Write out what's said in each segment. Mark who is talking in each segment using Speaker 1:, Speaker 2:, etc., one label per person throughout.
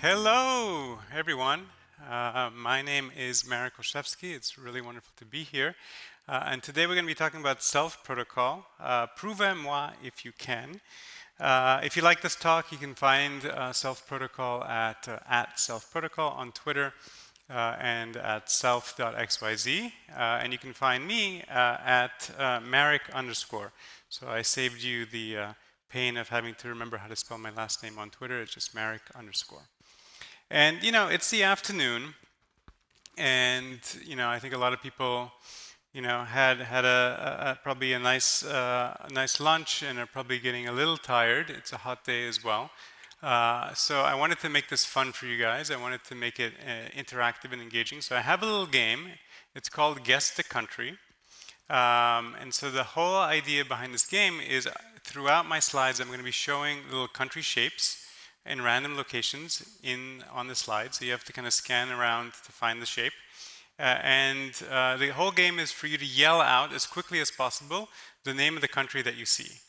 Speaker 1: Hello, everyone. My name is Marek Olszewski. It's really wonderful to be here. And today we're going to be talking about self protocol. Prove-moi if you can. If you like this talk, you can find self protocol at self protocol on Twitter and at self.xyz. And you can find me at Marek _. So I saved you the pain of having to remember how to spell my last name on Twitter. It's just Marek _. And it's the afternoon, and I think a lot of people had probably a nice lunch and are probably getting a little tired. It's a hot day as well, so I wanted to make this fun for you guys. I wanted to make it interactive and engaging. So I have a little game. It's called Guess the Country, and so the whole idea behind this game is throughout my slides I'm going to be showing little country shapes in random locations on the slide. So you have to kind of scan around to find the shape. The whole game is for you to yell out as quickly as possible the name of the country that you see.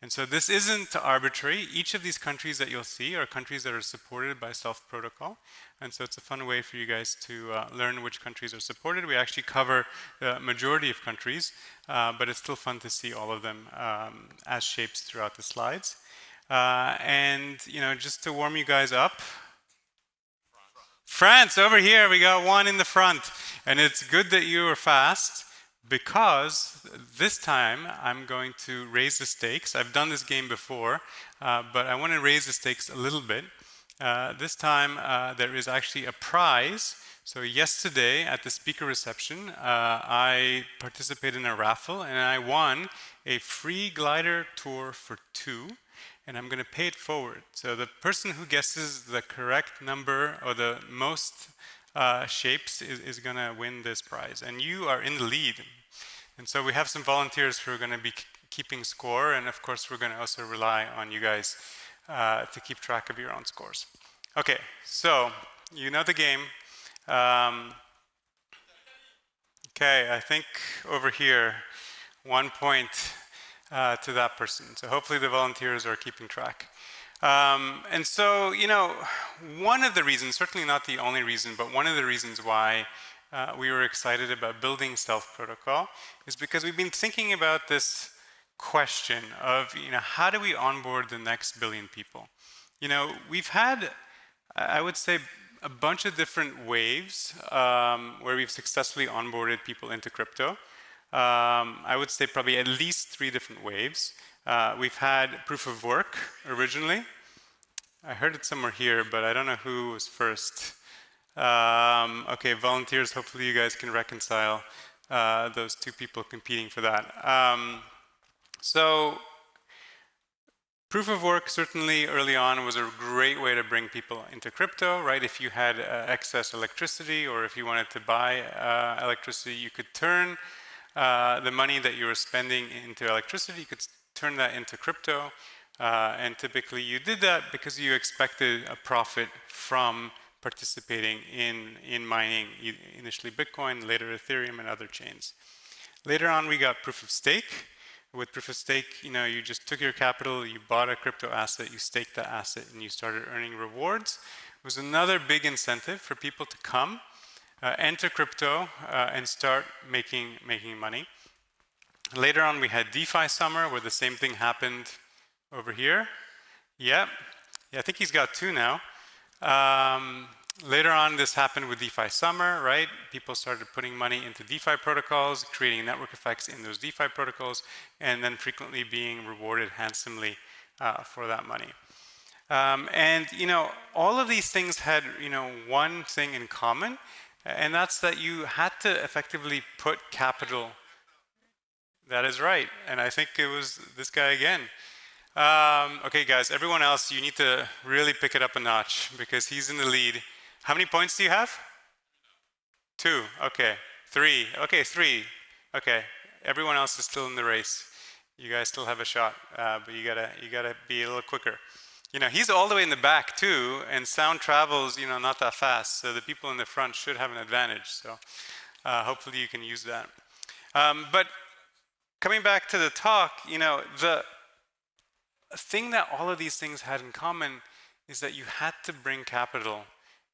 Speaker 1: And so this isn't arbitrary. Each of these countries that you'll see are countries that are supported by self protocol. And so it's a fun way for you guys to learn which countries are supported. We actually cover the majority of countries, but it's still fun to see all of them as shapes throughout the slides. Just to warm you guys up, France over here, we got one in the front. And it's good that you were fast, because this time I'm going to raise the stakes. I've done this game before, but I want to raise the stakes a little bit. This time there is actually a prize. So yesterday at the speaker reception, I participated in a raffle and I won a free glider tour for 2. And I'm going to pay it forward. So the person who guesses the correct number or the most shapes is going to win this prize. And you are in the lead. And so we have some volunteers who are going to be keeping score. And of course, we're going to also rely on you guys to keep track of your own scores. Okay, so you know the game. Okay, I think over here, 1 point to that person. So hopefully the volunteers are keeping track. And so, one of the reasons, certainly not the only reason, but one of the reasons why we were excited about building self protocol is because we've been thinking about this question of, how do we onboard the next billion people? We've had, I would say, a bunch of different waves where we've successfully onboarded people into crypto. I would say probably at least 3 different waves. We've had proof of work originally. I heard it somewhere here, but I don't know who was first. Okay, volunteers, hopefully you guys can reconcile those 2 people competing for that. So proof of work certainly early on was a great way to bring people into crypto, right? If you had excess electricity or if you wanted to buy electricity, you could turn the money that you were spending into electricity, you could turn that into crypto, and typically you did that because you expected a profit from participating in mining, initially Bitcoin, later Ethereum and other chains. Later on we got proof of stake. With proof of stake, you just took your capital, you bought a crypto asset, you staked that asset and you started earning rewards. It was another big incentive for people to come enter crypto and start making money. Later on, we had DeFi Summer, where the same thing happened over here. Yeah, I think he's got 2 now. Later on, this happened with DeFi Summer, right? People started putting money into DeFi protocols, creating network effects in those DeFi protocols, and then frequently being rewarded handsomely for that money. All of these things had, one thing in common, and that's that you had to effectively put capital. That is right, and I think it was this guy again. Okay, guys, everyone else, you need to really pick it up a notch because he's in the lead. How many points do you have? 2, okay. 3, okay, 3. Okay, everyone else is still in the race. You guys still have a shot, but you gotta be a little quicker. You know, he's all the way in the back too, and sound travels, you know, not that fast. So the people in the front should have an advantage. So hopefully you can use that. But coming back to the talk, you know, the thing that all of these things had in common is that you had to bring capital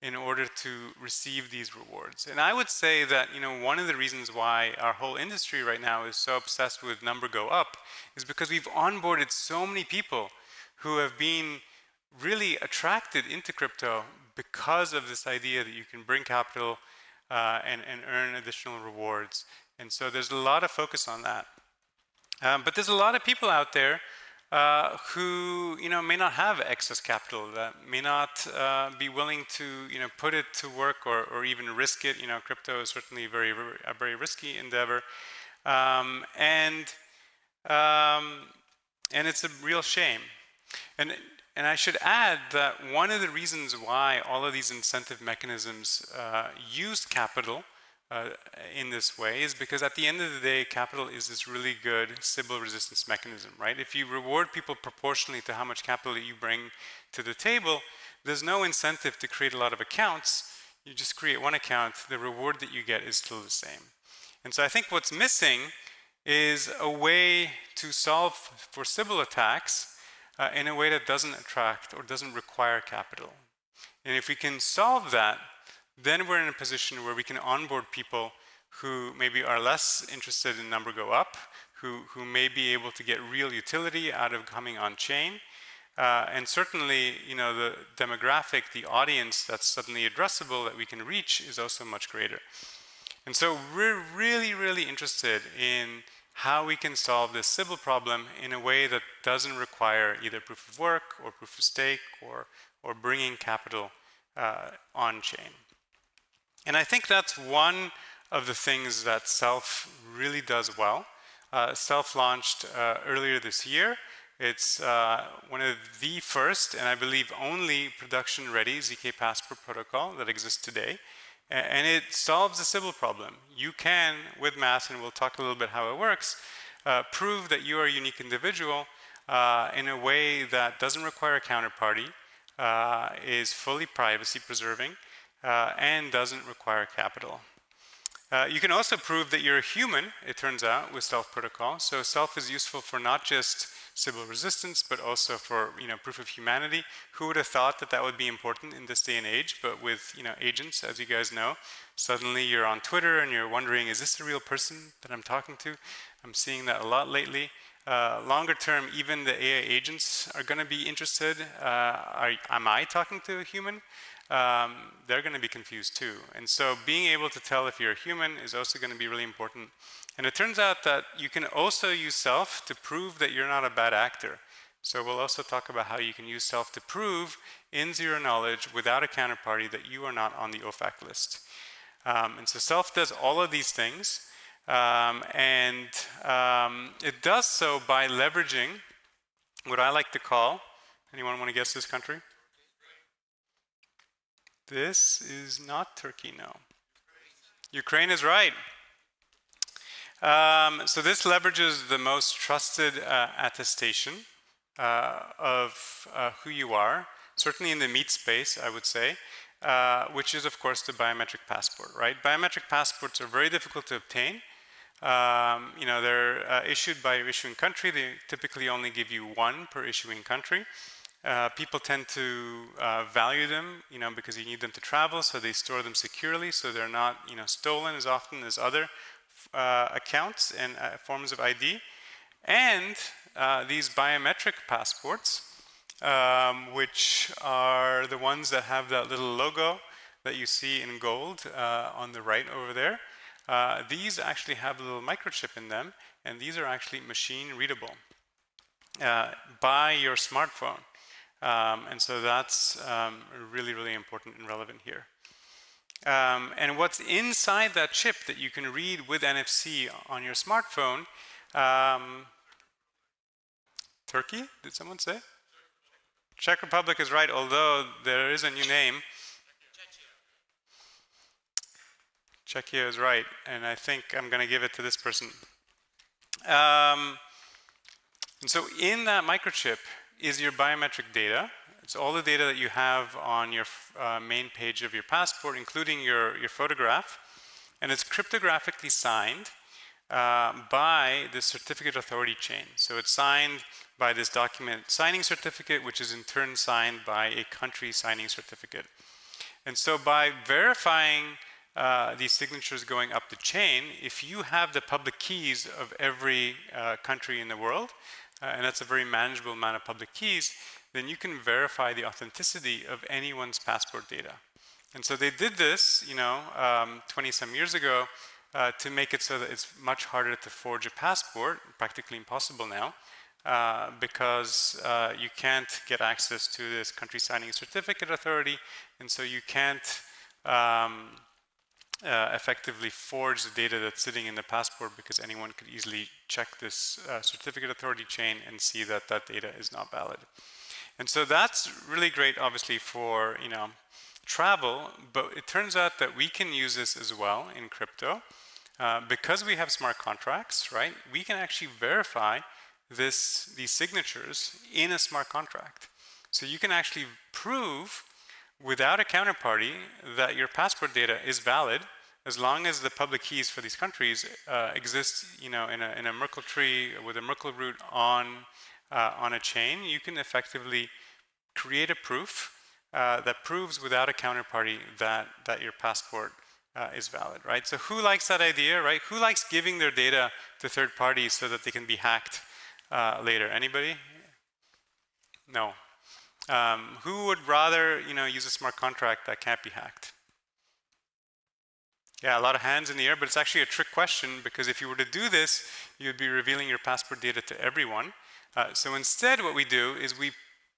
Speaker 1: in order to receive these rewards. And I would say that, you know, one of the reasons why our whole industry right now is so obsessed with number go up is because we've onboarded so many people who have been really attracted into crypto because of this idea that you can bring capital and earn additional rewards. And so there's a lot of focus on that. But there's a lot of people out there who, you know, may not have excess capital, that may not be willing to, you know, put it to work or even risk it. You know, crypto is certainly a very risky endeavor, and it's a real shame. And I should add that one of the reasons why all of these incentive mechanisms use capital in this way is because at the end of the day, capital is this really good Sybil resistance mechanism, right? If you reward people proportionally to how much capital you bring to the table, there's no incentive to create a lot of accounts. You just create one account, the reward that you get is still the same. And so I think what's missing is a way to solve for Sybil attacks in a way that doesn't attract or doesn't require capital. And if we can solve that, then we're in a position where we can onboard people who maybe are less interested in number go up, who may be able to get real utility out of coming on chain. And certainly, you know, the demographic, the audience that's suddenly addressable that we can reach is also much greater. And so we're really, really interested in how we can solve this Sybil problem in a way that doesn't require either proof of work or proof of stake or bringing capital on chain. And I think that's one of the things that Self really does well. Self launched earlier this year. It's one of the first, and I believe only, production-ready zkPassport protocol that exists today. And it solves the Sybil problem. You can, with math, and we'll talk a little bit how it works, prove that you are a unique individual in a way that doesn't require a counterparty, is fully privacy preserving, and doesn't require capital. You can also prove that you're a human, it turns out, with Self protocol. So Self is useful for not just Sybil resistance, but also for, you know, proof of humanity. Who would have thought that that would be important in this day and age? But with, you know, agents, as you guys know, suddenly you're on Twitter and you're wondering, is this the real person that I'm talking to? I'm seeing that a lot lately. Longer term, even the AI agents are going to be interested. Am I talking to a human? They're going to be confused too. And so being able to tell if you're a human is also going to be really important. And it turns out that you can also use Self to prove that you're not a bad actor. So we'll also talk about how you can use Self to prove in zero knowledge without a counterparty that you are not on the OFAC list. And so Self does all of these things. It does so by leveraging what I like to call, anyone want to guess this country? This is not Turkey, no. Ukraine is right. So this leverages the most trusted attestation of who you are, certainly in the meat space, I would say, which is, of course, the biometric passport, right? Biometric passports are very difficult to obtain. You know, they're issued by your issuing country. They typically only give you one per issuing country. People tend to value them, you know, because you need them to travel, so they store them securely, so they're not, you know, stolen as often as other accounts and forms of ID. And these biometric passports, which are the ones that have that little logo that you see in gold on the right over there, these actually have a little microchip in them, and these are actually machine readable by your smartphone. And so that's really, really important and relevant here. And what's inside that chip that you can read with NFC on your smartphone, Turkey, did someone say? Czech Republic is right, although there is a new name. Czechia is right, and I think I'm going to give it to this person. And so in that microchip is your biometric data, It's all the data that you have on your main page of your passport, including your photograph, and it's cryptographically signed by the certificate authority chain. So it's signed by this document signing certificate, which is in turn signed by a country signing certificate. And so by verifying these signatures going up the chain, if you have the public keys of every country in the world, and that's a very manageable amount of public keys, then you can verify the authenticity of anyone's passport data. And so they did this, 20 some years ago, to make it so that it's much harder to forge a passport, practically impossible now, because you can't get access to this country signing certificate authority, and so you can't effectively forge the data that's sitting in the passport, because anyone could easily check this certificate authority chain and see that that data is not valid. And so that's really great, obviously, for travel, but it turns out that we can use this as well in crypto. Because we have smart contracts, right, we can actually verify these signatures in a smart contract. So you can actually prove without a counterparty that your passport data is valid, as long as the public keys for these countries exist, in a Merkle tree with a Merkle root on a chain. You can effectively create a proof that proves without a counterparty that your passport is valid, right? So who likes that idea, right? Who likes giving their data to third parties so that they can be hacked later? Anybody? No. Who would rather, use a smart contract that can't be hacked? Yeah, a lot of hands in the air, but it's actually a trick question, because if you were to do this, you'd be revealing your passport data to everyone. So instead, what we do is we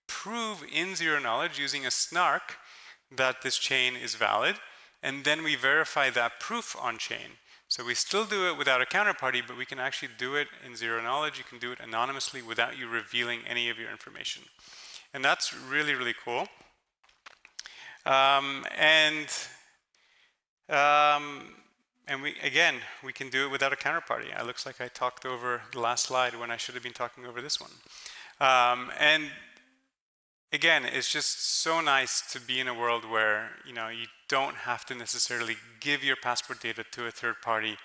Speaker 1: prove in zero knowledge using a snark that this chain is valid, and then we verify that proof on chain. So we still do it without a counterparty, but we can actually do it in zero knowledge. You can do it anonymously without you revealing any of your information. And that's really, really cool. And we can do it without a counterparty. It looks like I talked over the last slide when I should have been talking over this one. And again, it's just so nice to be in a world where you don't have to necessarily give your passport data to a third party.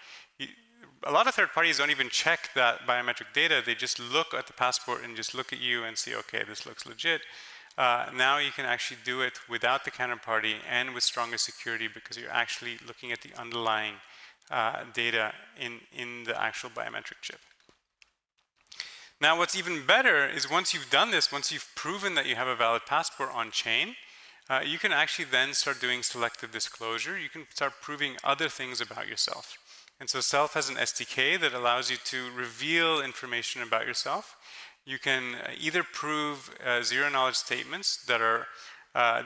Speaker 1: A lot of third parties don't even check that biometric data. They just look at the passport and just look at you and see, okay, this looks legit. Now you can actually do it without the counterparty and with stronger security, because you're actually looking at the underlying data in the actual biometric chip. Now what's even better is once you've done this, once you've proven that you have a valid passport on chain, you can actually then start doing selective disclosure. You can start proving other things about yourself. And so Self has an SDK that allows you to reveal information about yourself. You can either prove zero knowledge statements that are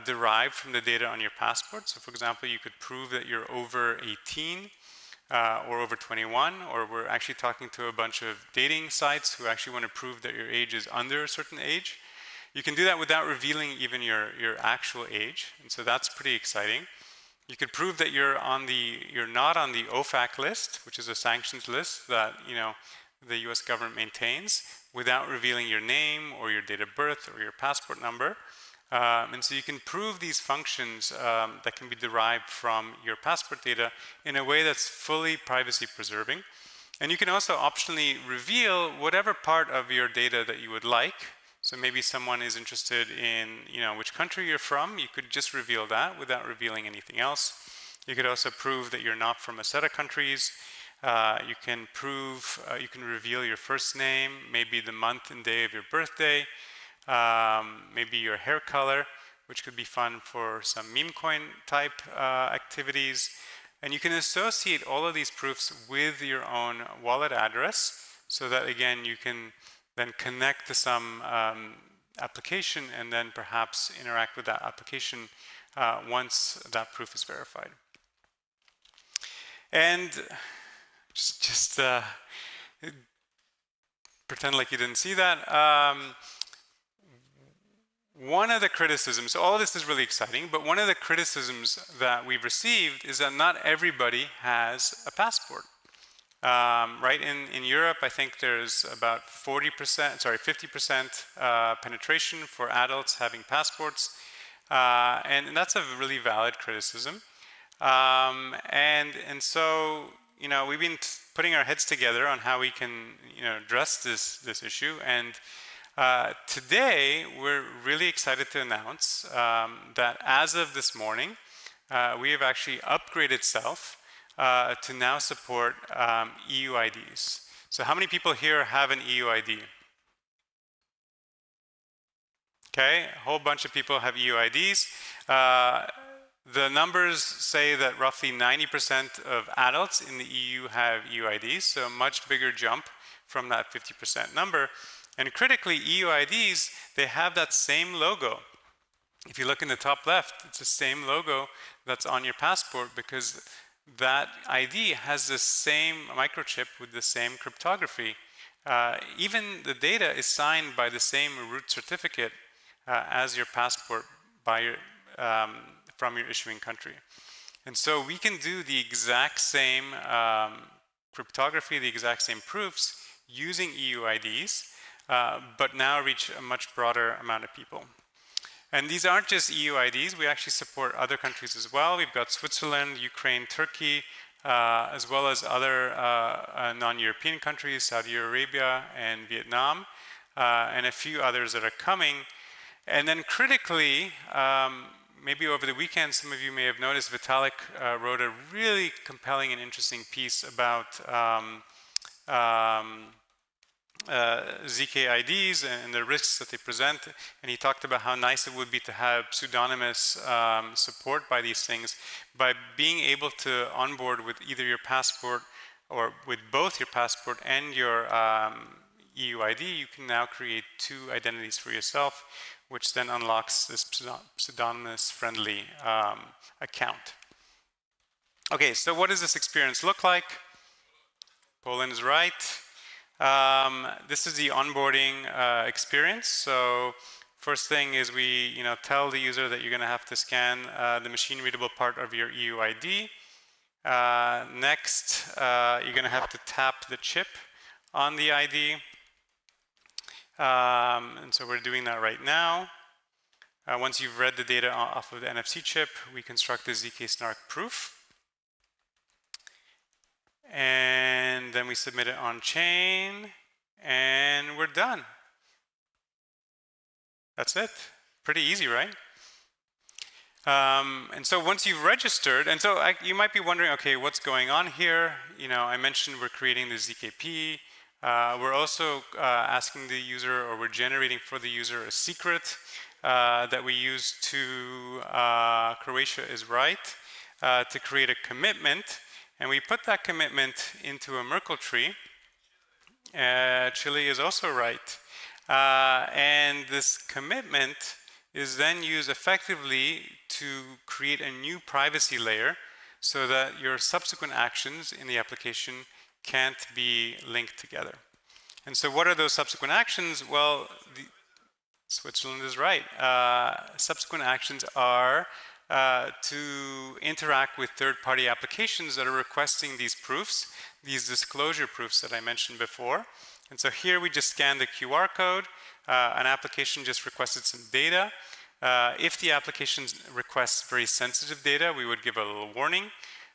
Speaker 1: derived from the data on your passport. So for example, you could prove that you're over 18 or over 21, or we're actually talking to a bunch of dating sites who actually want to prove that your age is under a certain age. You can do that without revealing even your actual age, and so that's pretty exciting. You could prove that you're not on the OFAC list, which is a sanctions list that the US government maintains, without revealing your name or your date of birth or your passport number. And so you can prove these functions that can be derived from your passport data in a way that's fully privacy preserving. And you can also optionally reveal whatever part of your data that you would like. So maybe someone is interested in which country you're from. You could just reveal that without revealing anything else. You could also prove that you're not from a set of countries. You can reveal your first name, maybe the month and day of your birthday, maybe your hair color, which could be fun for some meme coin type activities. And you can associate all of these proofs with your own wallet address, so that again you can then connect to some application and then perhaps interact with that application once that proof is verified. And just pretend like you didn't see that. One of the criticisms, all of this is really exciting, but one of the criticisms that we've received is that not everybody has a passport. Right in Europe, I think there's about 50% penetration for adults having passports, and that's a really valid criticism. And so, we've been putting our heads together on how we can, address this issue. And today, we're really excited to announce that as of this morning, we have actually upgraded SELF to now support EU IDs. So how many people here have an EU ID? Okay, a whole bunch of people have EU IDs. The numbers say that roughly 90% of adults in the EU have EU IDs, so a much bigger jump from that 50% number. And critically, EU IDs, they have that same logo. If you look in the top left, it's the same logo that's on your passport, because that ID has the same microchip with the same cryptography. Even the data is signed by the same root certificate as your passport by from your issuing country. And so we can do the exact same cryptography, the exact same proofs using EU IDs, but now reach a much broader amount of people. And these aren't just EU IDs, we actually support other countries as well. We've got Switzerland, Ukraine, Turkey, as well as other non-European countries, Saudi Arabia and Vietnam, and a few others that are coming. And then critically, maybe over the weekend, some of you may have noticed, Vitalik wrote a really compelling and interesting piece about zkIDs and the risks that they present, and he talked about how nice it would be to have pseudonymous support by these things. By being able to onboard with either your passport or with both your passport and your EU ID, you can now create two identities for yourself, which then unlocks this pseudonymous friendly account. Okay, so what does this experience look like? Poland is right. This is the onboarding experience. So first thing is we tell the user that you're going to have to scan the machine readable part of your EU ID. Next, you're going to have to tap the chip on the ID. And so we're doing that right now. Once you've read the data off of the NFC chip, we construct the zk-SNARK proof. And then we submit it on chain, and we're done. That's it. Pretty easy, right? And so once you've registered, and so you might be wondering, okay, what's going on here? I mentioned we're creating the zkP. We're also asking the user, or we're generating for the user a secret that we use to Croatia is right to create a commitment. And we put that commitment into a Merkle tree. Chile is also right. And this commitment is then used effectively to create a new privacy layer so that your subsequent actions in the application can't be linked together. And so what are those subsequent actions? Well, Switzerland is right. Subsequent actions are to interact with third-party applications that are requesting these proofs, these disclosure proofs that I mentioned before. And so here we just scan the QR code. An application just requested some data. If the application requests very sensitive data, we would give a little warning.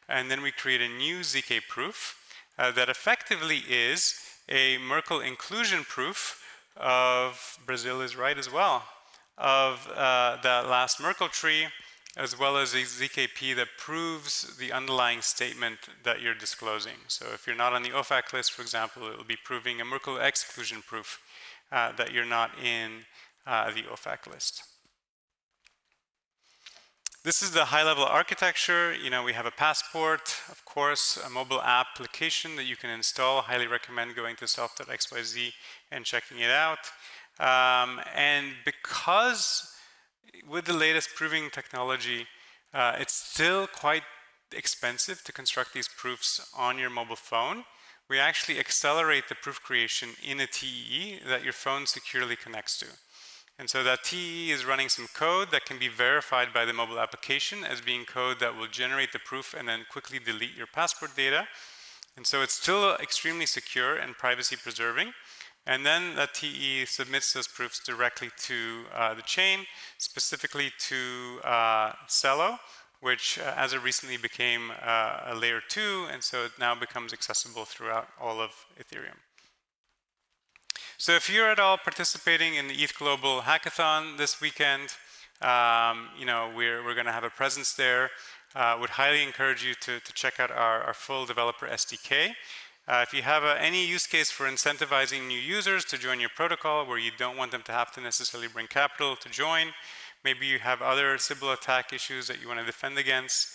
Speaker 1: And then we create a new ZK proof that effectively is a Merkle inclusion proof of, Brazil is right as well, of that last Merkle tree, as well as a zkP that proves the underlying statement that you're disclosing. So if you're not on the OFAC list, for example, it will be proving a Merkle exclusion proof that you're not in the OFAC list. This is the high-level architecture. We have a passport, of course, a mobile application that you can install. I highly recommend going to self.xyz and checking it out. And because with the latest proving technology, it's still quite expensive to construct these proofs on your mobile phone. We actually accelerate the proof creation in a TEE that your phone securely connects to. And so that TEE is running some code that can be verified by the mobile application as being code that will generate the proof and then quickly delete your passport data. And so it's still extremely secure and privacy preserving. And then that TE submits those proofs directly to the chain, specifically to Celo, which as it recently became a layer 2, and so it now becomes accessible throughout all of Ethereum. So if you're at all participating in the ETH Global Hackathon this weekend, we're going to have a presence there. Would highly encourage you to check out our full developer SDK. If you have any use case for incentivizing new users to join your protocol where you don't want them to have to necessarily bring capital to join, maybe you have other Sybil attack issues that you want to defend against,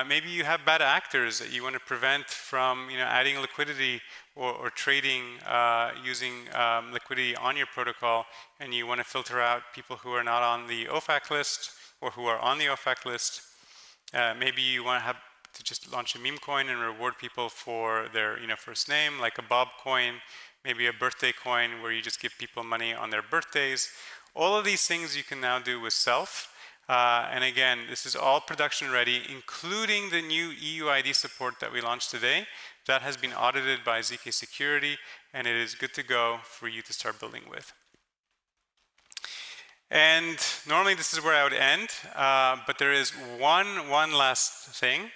Speaker 1: maybe you have bad actors that you want to prevent from adding liquidity or trading using liquidity on your protocol, and you want to filter out people who are not on the OFAC list or who are on the OFAC list. Maybe you want to just launch a meme coin and reward people for their first name, like a Bob coin, maybe a birthday coin where you just give people money on their birthdays. All of these things you can now do with Self. And again, this is all production ready, including the new EUID support that we launched today. That has been audited by zk Security, and it is good to go for you to start building with. And normally this is where I would end, but there is one last thing,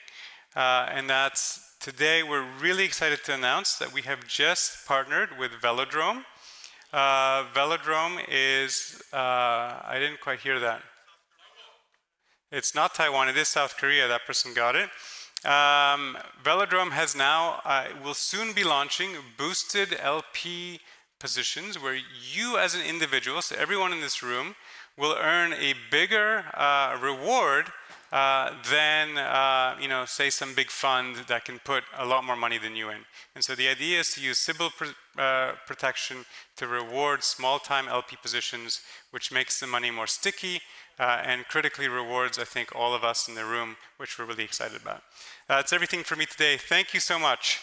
Speaker 1: and that's today we're really excited to announce that we have just partnered with Velodrome. Velodrome is, I didn't quite hear that. It's not Taiwan, it is South Korea, that person got it. Velodrome has now, will soon be launching boosted LP positions where you as an individual, so everyone in this room, will earn a bigger reward than, say some big fund that can put a lot more money than you in. And so the idea is to use Sybil protection to reward small-time LP positions, which makes the money more sticky and critically rewards, I think, all of us in the room, which we're really excited about. That's everything for me today. Thank you so much.